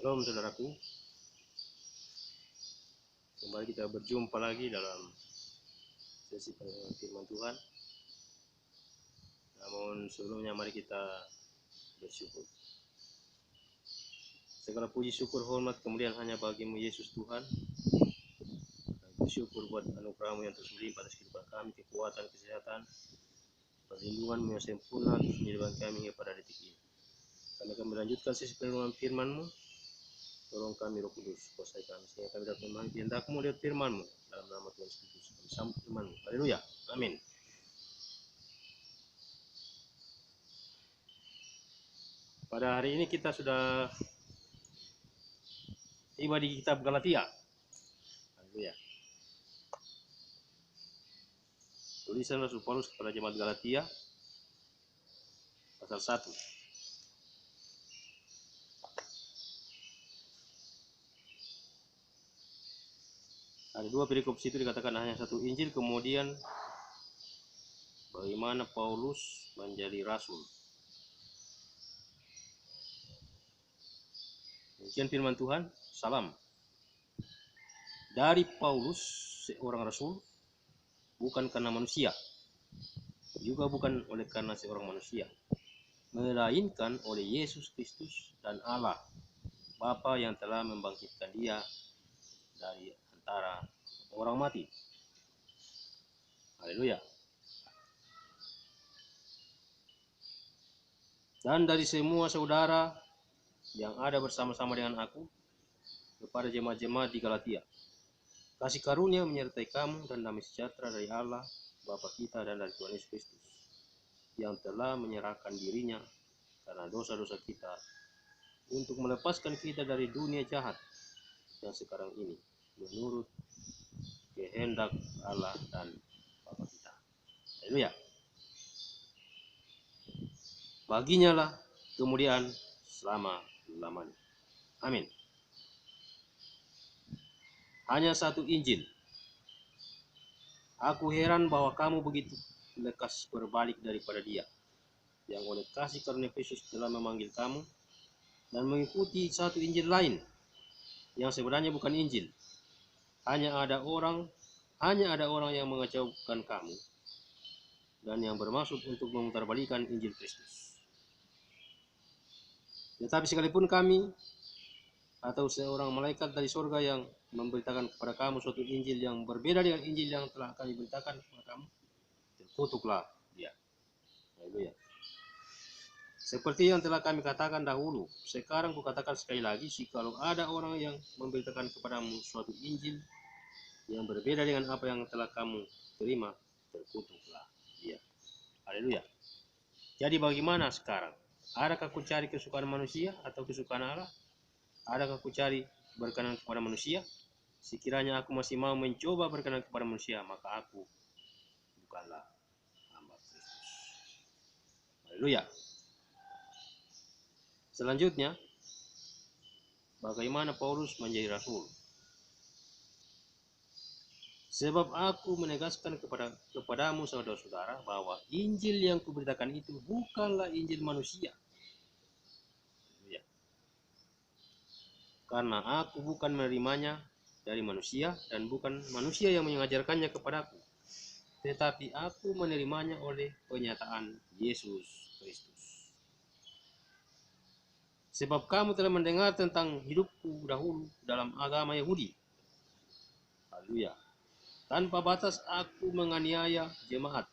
Shalom saudaraku, kembali kita berjumpa lagi dalam sesi pendengaran firman Tuhan. Namun sebelumnya mari kita bersyukur. Segala puji syukur hormat kemudian hanya bagimu Yesus Tuhan. Kami bersyukur buat anugerah-Mu yang terus melimpah atas kehidupan kami, kekuatan, kesehatan, perlindungan-Mu yang sempurna terus menyertai kami hingga pada detik ini. Kami akan melanjutkan sesi pendengaran firman-Mu. Tolong kami Roh Kudus, kuasai kami sehingga kami dapat memahami kehendak-Mu lewat firman-Mu. Dalam nama Tuhan Yesus Kristus kami sambut firman-Mu. Haleluya. Amin. Pada hari ini kita sudah tiba di kitab Galatia. Haleluya. Tulisan Rasul Paulus kepada jemaat Galatia pasal 1. Ada dua perikop situ dikatakan hanya satu Injil, kemudian bagaimana Paulus menjadi rasul. Demikian firman Tuhan. Salam dari Paulus, seorang rasul, bukan karena manusia, juga bukan oleh karena seorang manusia, melainkan oleh Yesus Kristus dan Allah Bapa yang telah membangkitkan Dia dari antara orang mati. Haleluya. Dan dari semua saudara yang ada bersama-sama dengan aku kepada jemaat-jemaat di Galatia, kasih karunia menyertai kamu dan damai sejahtera dari Allah Bapa kita dan dari Tuhan Yesus Kristus, yang telah menyerahkan dirinya karena dosa-dosa kita untuk melepaskan kita dari dunia jahat yang sekarang ini menurut kehendak Allah dan Bapa kita. Haleluya. Baginya lah kemudian selama-lamanya. Amin. Hanya satu Injil. Aku heran bahwa kamu begitu lekas berbalik daripada Dia, yang oleh kasih karunia Kristus telah memanggil kamu, dan mengikuti satu Injil lain, yang sebenarnya bukan Injil. Hanya ada orang yang mengacaukan kamu, dan yang bermaksud untuk memutarbalikan Injil Kristus. Tetapi sekalipun kami atau seorang malaikat dari surga yang memberitakan kepada kamu suatu Injil yang berbeda dengan Injil yang telah kami beritakan kepada kamu, terkutuklah dia. Haleluya. Seperti yang telah kami katakan dahulu, sekarang kukatakan sekali lagi, jikalau ada orang yang memberitakan kepadamu suatu Injil yang berbeda dengan apa yang telah kamu terima, terkutuklah dia. Haleluya. Jadi bagaimana sekarang? Adakah ku cari kesukaan manusia atau kesukaan Allah? Adakah ku cari berkenan kepada manusia? Sekiranya aku masih mau mencoba berkenan kepada manusia, maka aku bukanlah hamba Kristus. Haleluya. Selanjutnya, bagaimana Paulus menjadi rasul? Sebab aku menegaskan kepadamu saudara-saudara bahwa Injil yang kuberitakan itu bukanlah Injil manusia. Ya. Karena aku bukan menerimanya dari manusia dan bukan manusia yang mengajarkannya kepadaku, tetapi aku menerimanya oleh penyataan Yesus Kristus. Sebab kamu telah mendengar tentang hidupku dahulu dalam agama Yahudi. Haleluya. Tanpa batas aku menganiaya jemaat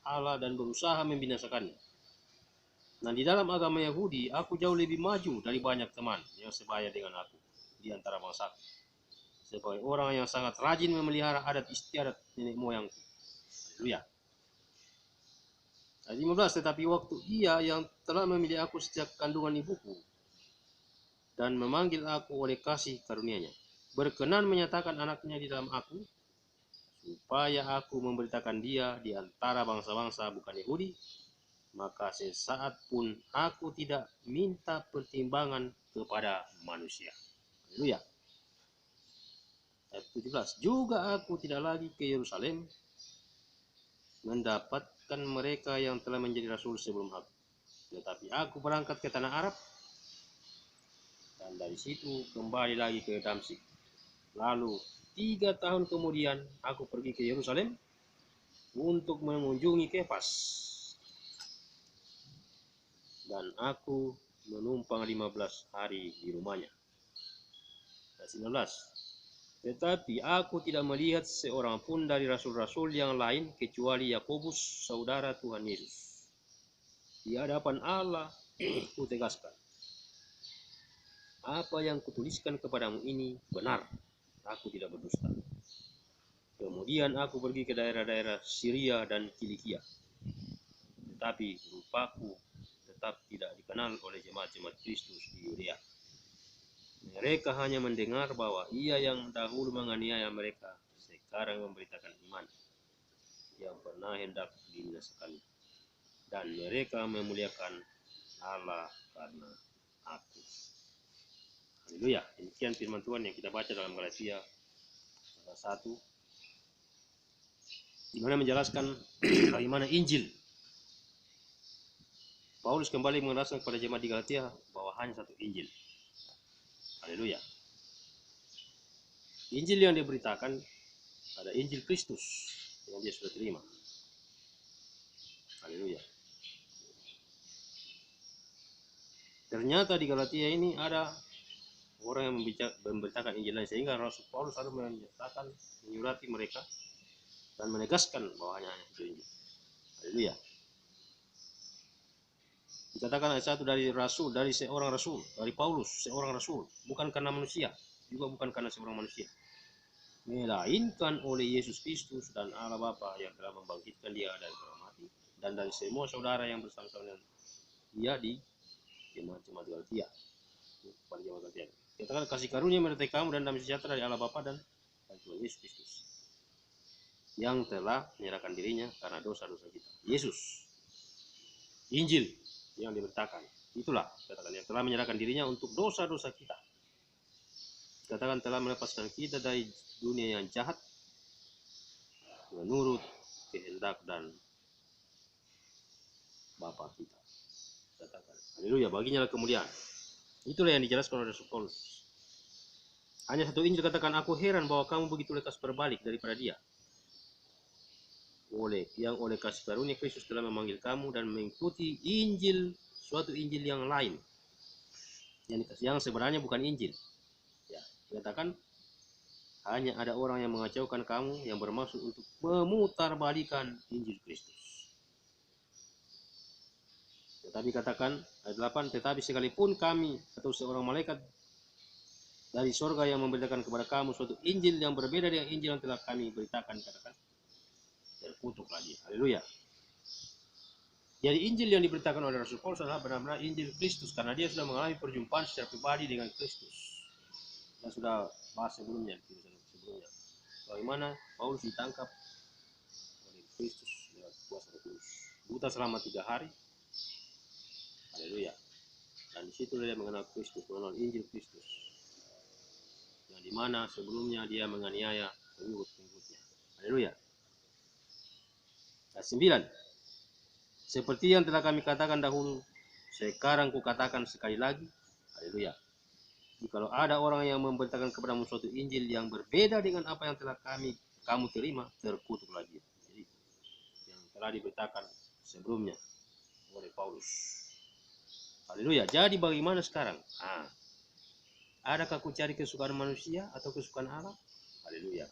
Allah dan berusaha membinasakannya. Nah, di dalam agama Yahudi, aku jauh lebih maju dari banyak teman yang sebaya dengan aku di antara bangsa, sebagai orang yang sangat rajin memelihara adat istiadat nenek moyangku. Haleluya. Ayat 15, tetapi waktu Ia yang telah memilih aku sejak kandungan ibuku dan memanggil aku oleh kasih karunia-Nya, berkenan menyatakan anaknya di dalam aku, supaya aku memberitakan Dia di antara bangsa-bangsa bukan Yahudi, maka sesaat pun aku tidak minta pertimbangan kepada manusia. Haleluya. Ayat 17, juga aku tidak lagi ke Yerusalem mendapatkan mereka yang telah menjadi rasul sebelum aku, tetapi aku berangkat ke tanah Arab, dan dari situ kembali lagi ke Damsyik. Lalu 3 tahun kemudian aku pergi ke Yerusalem untuk mengunjungi Kefas, dan aku menumpang 15 hari di rumahnya. Ayat 19. Tetapi aku tidak melihat seorang pun dari rasul-rasul yang lain kecuali Yakobus, saudara Tuhan Yesus. Di hadapan Allah kutegaskan, apa yang kutuliskan kepadamu ini benar, aku tidak berdusta. Kemudian aku pergi ke daerah-daerah Syria dan Kilikia, tetapi rupaku tetap tidak dikenal oleh jemaat-jemaat Kristus di Yudea. Mereka hanya mendengar bahwa ia yang dahulu menganiaya mereka sekarang memberitakan iman yang pernah hendak dibinasakannya, dan mereka memuliakan Allah karena aku. Haleluya. Demikian firman Tuhan yang kita baca dalam Galatia pasal 1, di mana menjelaskan bagaimana Injil. Paulus kembali menjelaskan kepada jemaat di Galatia bahwa hanya satu Injil. Haleluya. Injil yang diberitakan ada Injil Kristus yang dia sudah terima. Haleluya. Ternyata di Galatia ini ada orang yang memberitakan Injil lain, sehingga Rasul Paulus harus menyatakan, menyurati mereka dan menegaskan bahwa hanya itu Injil. Haleluya. Dikatakan ayat 1 dari seorang rasul, dari Paulus seorang rasul, bukan karena manusia, juga bukan karena seorang manusia, melainkan oleh Yesus Kristus dan Allah Bapa yang telah membangkitkan dia dari orang mati, dan dari semua saudara yang bersama-sama dengan dia di jemaat-jemaat Galatia. Pada jemaat Galatia, katakan kasih karunia menyertai kamu dan damai sejahtera dari Allah Bapa dan Tuhan Yesus Kristus, yang telah menyerahkan dirinya karena dosa-dosa kita. Yesus, Injil yang diberitakan, itulah katakan yang telah menyerahkan dirinya untuk dosa-dosa kita. Katakan telah melepaskan kita dari dunia yang jahat menurut kehendak dan Bapa kita. Katakan haleluya, baginya lah kemuliaan. Itulah yang dijelaskan oleh Rasul Paulus. Hanya satu Injil, katakan aku heran bahwa kamu begitu lekas berbalik daripada dia. Oleh kasih karunia Kristus telah memanggil kamu dan mengikuti Injil, suatu Injil yang lain, yang sebenarnya bukan Injil. Ya, katakan hanya ada orang yang mengacaukan kamu, yang bermaksud untuk memutarbalikan Injil Kristus. Tetapi katakan ayat 8, tetapi sekalipun kami atau seorang malaikat dari sorga yang memberitakan kepada kamu suatu Injil yang berbeda dengan Injil yang telah kami beritakan, katakan terkutuklah dia. Haleluya. Jadi Injil yang diberitakan oleh Rasul Paulus adalah benar-benar Injil Kristus, karena dia sudah mengalami perjumpaan secara pribadi dengan Kristus. Dan sudah bahas sebelumnya, bagaimana Paulus ditangkap oleh Kristus lewat kuasa Roh Kudus, buta selama 3 hari. Haleluya. Dan di situ dia mengenal Kristus, mengenal Injil Kristus, yang dimana sebelumnya dia menganiaya pengikut-pengikutnya. Haleluya. Ayat 9. Seperti yang telah kami katakan dahulu, sekarang kukatakan sekali lagi. Haleluya. Jikalau ada orang yang memberitakan kepadamu suatu Injil yang berbeda dengan apa yang telah kamu terima, terkutuklah dia. Jadi yang telah diberitakan sebelumnya oleh Paulus. Haleluya. Jadi bagaimana sekarang? Adakah aku cari kesukaan manusia atau kesukaan Allah? Haleluya.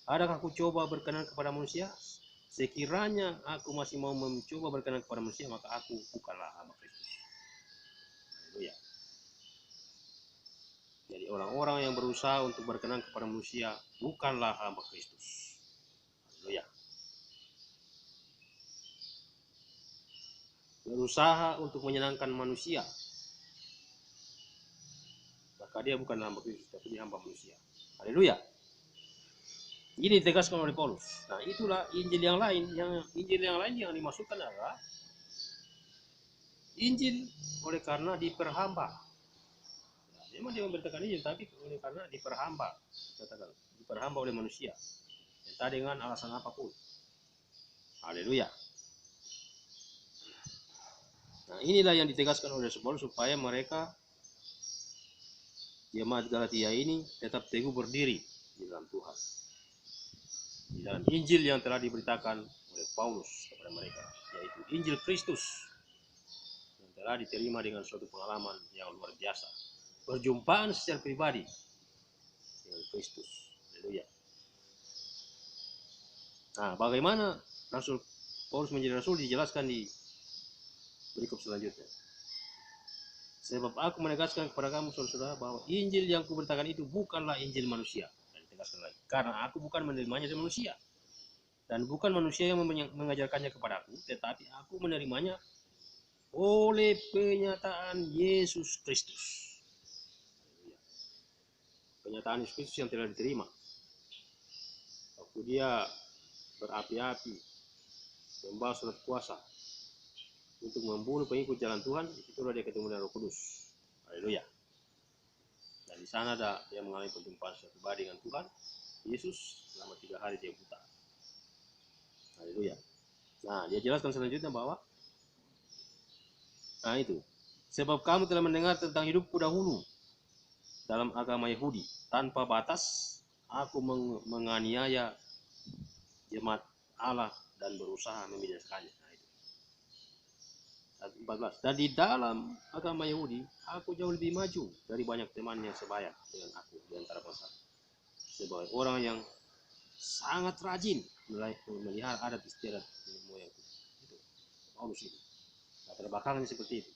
Adakah aku coba berkenan kepada manusia? Sekiranya aku masih mau mencoba berkenan kepada manusia, maka aku bukanlah hamba Kristus. Haleluya. Jadi orang-orang yang berusaha untuk berkenan kepada manusia bukanlah hamba Kristus. Haleluya. Berusaha untuk menyenangkan manusia, maka dia bukan hamba Kristus, tapi dia hamba manusia. Haleluya. Ini ditegaskan oleh Paulus. Nah, itulah Injil yang lain. Injil yang lain yang dimasukkan adalah Injil oleh karena diperhamba. Nah, memang dia memberitakan Injil, tapi oleh karena diperhamba. Katakan, diperhamba oleh manusia, entah dengan alasan apapun. Haleluya. Nah, inilah yang ditegaskan oleh Paulus supaya mereka jemaat Galatia ini tetap teguh berdiri di dalam Tuhan, di dalam Injil yang telah diberitakan oleh Paulus kepada mereka, yaitu Injil Kristus yang telah diterima dengan suatu pengalaman yang luar biasa, perjumpaan secara pribadi dengan Kristus. Haleluya. Nah, bagaimana Rasul Paulus menjadi rasul dijelaskan di berikut selanjutnya. Sebab aku menegaskan kepada kamu saudara-saudara bahwa Injil yang kuberitakan itu bukanlah Injil manusia. Dan ditegaskan lagi, karena aku bukan menerimanya dari manusia, dan bukan manusia yang mengajarkannya kepadaku, tetapi aku menerimanya oleh penyataan Yesus Kristus. Penyataan Yesus Kristus yang telah diterima waktu dia berapi-api membawa surat kuasa untuk membunuh pengikut jalan Tuhan. Itulah dia ketemu dengan Roh Kudus. Haleluya. Dan di sana dia mengalami perjumpaan secara pribadi dengan Tuhan Yesus selama 3 hari dia buta. Haleluya. Nah, dia jelaskan selanjutnya bahwa itu, sebab kamu telah mendengar tentang hidupku dahulu dalam agama Yahudi tanpa batas. Aku menganiaya jemaat Allah dan berusaha membinasakannya. Nah, itu. 14. Dan di dalam agama Yahudi aku jauh lebih maju dari banyak teman yang sebaya dengan aku di antara bangsa, sebagai orang yang sangat rajin melihara adat istiadat nenek moyangku. Itu Paulus itu. Latar belakangnya seperti itu.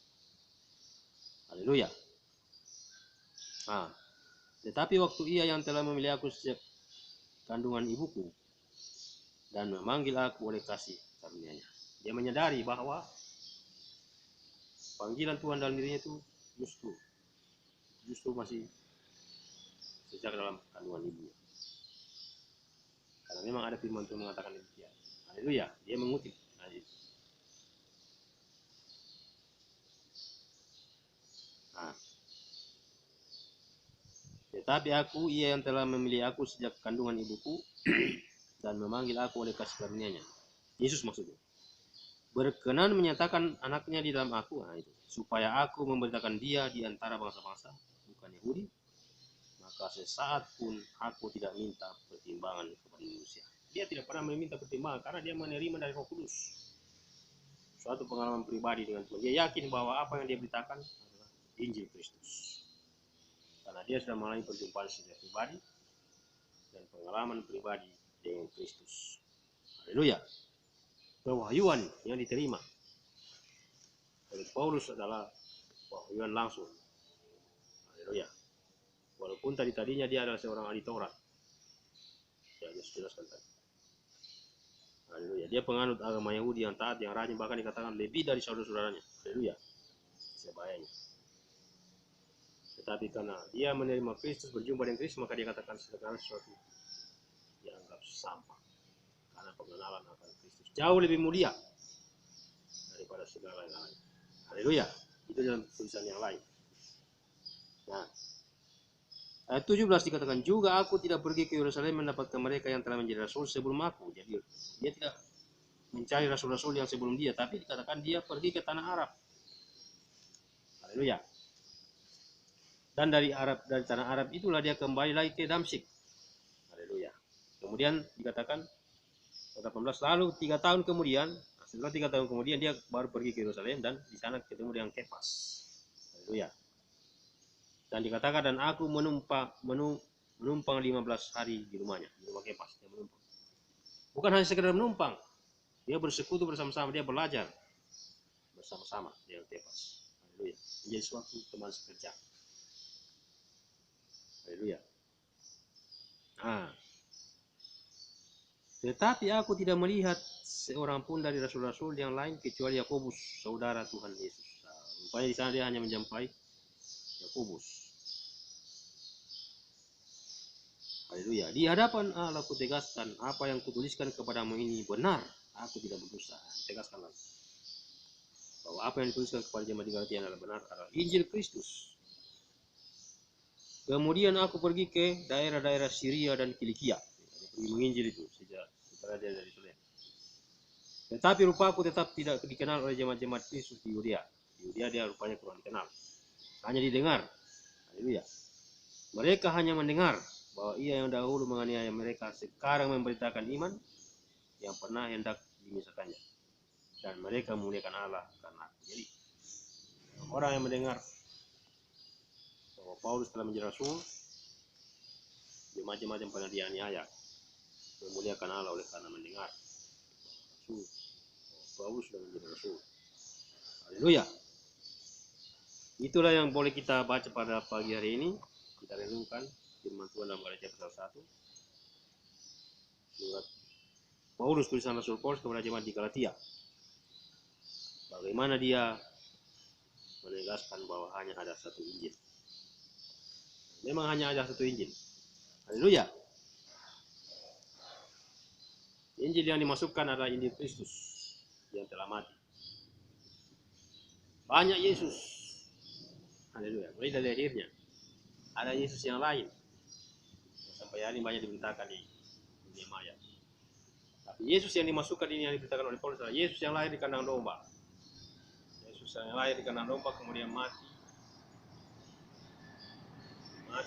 Haleluya. Nah, tetapi waktu ia yang telah memilih aku sejak kandungan ibuku dan memanggil aku oleh kasih karunia-Nya, dia menyadari bahwa panggilan Tuhan dalam dirinya itu justru masih sejak dalam kandungan ibunya. Karena memang ada firman Tuhan mengatakan demikian. Haleluya. Dia mengutip. Nah, tetapi aku, ia yang telah memilih aku sejak kandungan ibuku dan memanggil aku oleh kasih karunia-Nya, Yesus maksudnya, berkenan menyatakan anaknya di dalam aku, itu, supaya aku memberitakan dia di antara bangsa-bangsa bukan Yahudi, maka sesaat pun aku tidak minta pertimbangan kepada manusia. Dia tidak pernah meminta pertimbangan karena dia menerima dari Roh Kudus suatu pengalaman pribadi dengan Tuhan. Dia yakin bahwa apa yang dia beritakan adalah Injil Kristus, karena dia sudah mengalami perjumpaan secara pribadi dan pengalaman pribadi dengan Kristus. Haleluya. Pewahyuan yang diterima oleh Paulus adalah pewahyuan langsung. Haleluya. Walaupun tadinya dia adalah seorang ahli Taurat, ya Yesus jelaskan tadi. Haleluya. Dia penganut agama Yahudi yang taat, yang rajin, bahkan dikatakan lebih dari saudara-saudaranya. Haleluya. Sebayanya. Tetapi karena dia menerima Kristus, berjumpa dengan Kristus, maka dia katakan segala sesuatu dianggap sampah. Karena pengenalan akan Kristus jauh lebih mulia daripada segala yang lain. Haleluya. Itu dalam tulisan yang lain. Nah, ayat 17 dikatakan juga, aku tidak pergi ke Yerusalem mendapatkan mereka yang telah menjadi rasul sebelum aku. Jadi dia tidak mencari rasul-rasul yang sebelum dia, tapi dikatakan dia pergi ke tanah Arab. Haleluya. Dan dari tanah Arab itulah dia kembali lagi ke Damsyik. Haleluya. Kemudian dikatakan 18, lalu 3 tahun kemudian, setelah 3 tahun kemudian dia baru pergi ke Yerusalem dan di sana ketemu dengan Kefas. Haleluya. Dan dikatakan, dan aku menumpang 15 hari di rumahnya, di rumah Kefas. Dia menumpang. Bukan hanya sekedar menumpang, dia bersekutu bersama-sama, dia belajar bersama-sama dengan Kefas. Haleluya. Menjadi suatu teman sekerja. Haleluya. Nah, tetapi aku tidak melihat seorang pun dari rasul-rasul yang lain kecuali Yakobus, saudara Tuhan Yesus. Nah, rupanya di sana dia hanya menjumpai Yakobus. Haleluya. Di hadapan Allah kutegaskan apa yang kutuliskan kepadamu ini benar. Aku tidak berdusta. Tegaskan lagi bahwa apa yang dituliskan kepada jemaat di Galatia adalah benar, adalah Injil Kristus. Kemudian aku pergi ke daerah-daerah Syria dan Kilikia. Pergi menginjil itu setelah dia dari Yerusalem. Tetapi rupaku tetap tidak dikenal oleh jemaat-jemaat Kristus di Yudea. Di Yudea dia rupanya kurang dikenal, hanya didengar. Haleluya. Mereka hanya mendengar bahwa ia yang dahulu menganiaya mereka sekarang memberitakan iman yang pernah hendak dimisahkannya. Dan mereka memuliakan Allah karena aku. Jadi orang yang mendengar bahwa Paulus telah menjadi rasul, macam-macam pernah dianiaya, memuliakan Allah oleh karena mendengar rasul Paulus sudah menjadi rasul. Haleluya. Itulah yang boleh kita baca pada pagi hari ini. Kita renungkan firman Tuhan dalam Galatia pasal 1. Surat Paulus, tulisan Rasul Paulus kepada jemaat di Galatia. Bagaimana dia menegaskan bahwa hanya ada satu Injil. Memang hanya ada satu Injil. Haleluya. Injil yang dimasukkan adalah Injil Kristus yang telah mati. Banyak Yesus. Haleluya. Mulai dari lahirnya ada Yesus yang lain. Sampai hari ini banyak diberitakan di dunia maya. Tapi Yesus yang dimasukkan ini yang diberitakan oleh Paulus adalah Yesus yang lahir di kandang domba. Yesus yang lahir di kandang domba kemudian mati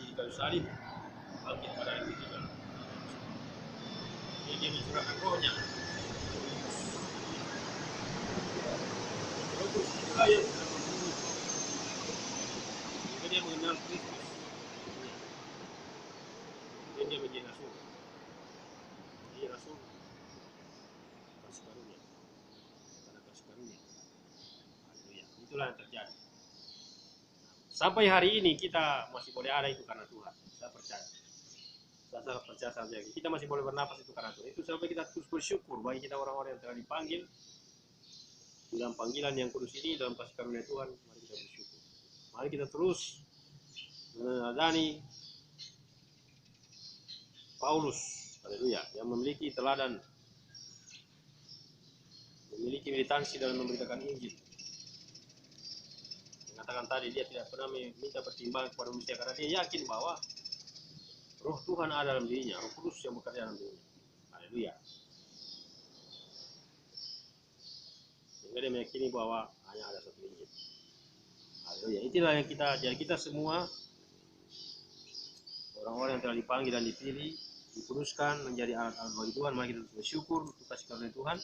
di kayu salib, bangkit pada hari ketiga. Dia mencurahkan rohnya. Terus itulah yang sudah membunuh. Dia mengenal Kristus. Dan dia menjadi rasul. Dia rasul kasih karunia. Karena kasih karunia. Haleluya. Itulah yang terjadi. Sampai hari ini kita masih boleh ada itu karena Tuhan. Saya percaya. Saya percaya saja. Kita masih boleh bernapas itu karena Tuhan. Itu sampai kita terus bersyukur bagi kita orang-orang yang telah dipanggil dalam panggilan yang kudus ini, dalam kasih karunia Tuhan. Mari kita bersyukur. Mari kita terus meneladani Paulus, haleluya, yang memiliki teladan, memiliki militansi dalam memberitakan Injil. Mengatakan tadi dia tidak pernah minta pertimbangan kepada manusia karena dia yakin bahwa Roh Tuhan ada dalam dirinya, Roh Kudus yang bekerja dalam dirinya. Haleluya. Sehingga dia meyakini bahwa hanya ada satu Injil. Haleluya. Itulah yang jadi kita semua orang-orang yang telah dipanggil dan dipilih, dikuduskan menjadi alat-alat bagi Tuhan. Mari kita bersyukur untuk kasih karunia Tuhan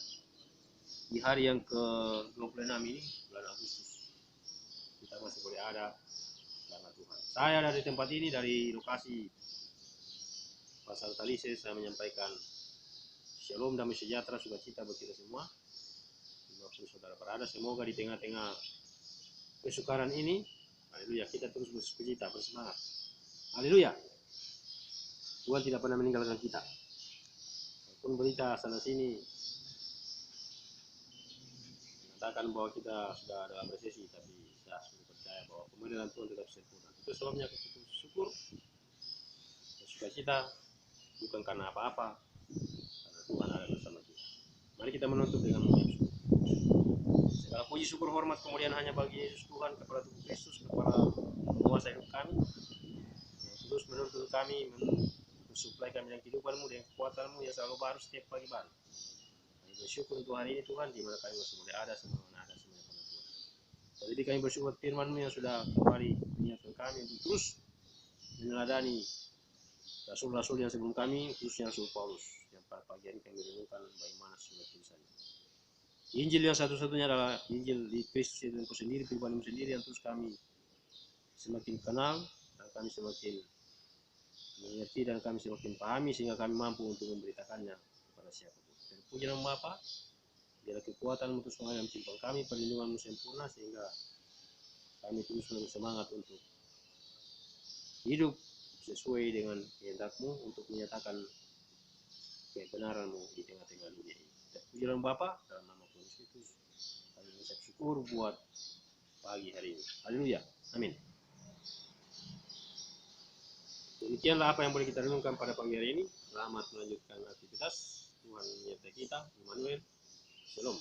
di hari yang ke-26 ini, bulan Agustus. Kita masih boleh ada karena Tuhan. Saya dari tempat ini, dari lokasi Pasar Talise, saya menyampaikan shalom, damai sejahtera, sukacita bagi kita semua. Dimaksud saudara berada, semoga di tengah-tengah kesukaran ini, haleluya, kita terus bersukacita, bersemangat. Haleluya. Tuhan tidak pernah meninggalkan kita. Walaupun berita sana sini mengatakan bahwa kita sudah dalam resesi, tapi saya sudah percaya bahwa pemeliharaan Tuhan tetap sempurna. Itu sebabnya kita bersyukur, bersukacita, bukan karena apa-apa, karena Tuhan ada bersama kita. Mari kita menutup dengan mengucap syukur. Segala puji, syukur, hormat kemuliaan hanya bagi Yesus Tuhan, kepada tubuh Kristus, kepada penguasa hidup kami, yang terus menuntun kami, mensuplai kami dengan kehidupanmu, dengan kekuatanmu yang selalu baru setiap pagi baru. Kami bersyukur untuk hari ini Tuhan, di mana kami masih boleh ada semua ada semuanya pada Tuhan. Jadi kami bersyukur firman-Mu yang sudah kembali mengingatkan kami untuk terus meneladani rasul-rasul yang sebelum kami, khususnya Rasul Paulus, yang pada pagi hari kami renungkan bagaimana sudah tulisannya. Injil yang satu-satunya adalah Injil di Kristus itu sendiri, pribadimu sendiri, yang terus kami semakin kenal dan kami semakin mengerti dan kami semakin pahami sehingga kami mampu untuk memberitakannya kepada siapapun. Terpuji nama Bapa, biarlah kekuatan-Mu terus mengalir dalam kami, perlindungan-Mu sempurna sehingga kami terus bersemangat untuk hidup sesuai dengan kehendak-Mu untuk menyatakan kebenaran-Mu di tengah-tengah dunia ini. Terpuji nama Bapa, dalam nama Tuhan Yesus kami mengucap syukur buat pagi hari ini. Haleluya. Amin. Demikianlah apa yang boleh kita renungkan pada pagi hari ini. Selamat melanjutkan aktivitas. Tuhan menyertai kita. Immanuel. Shalom.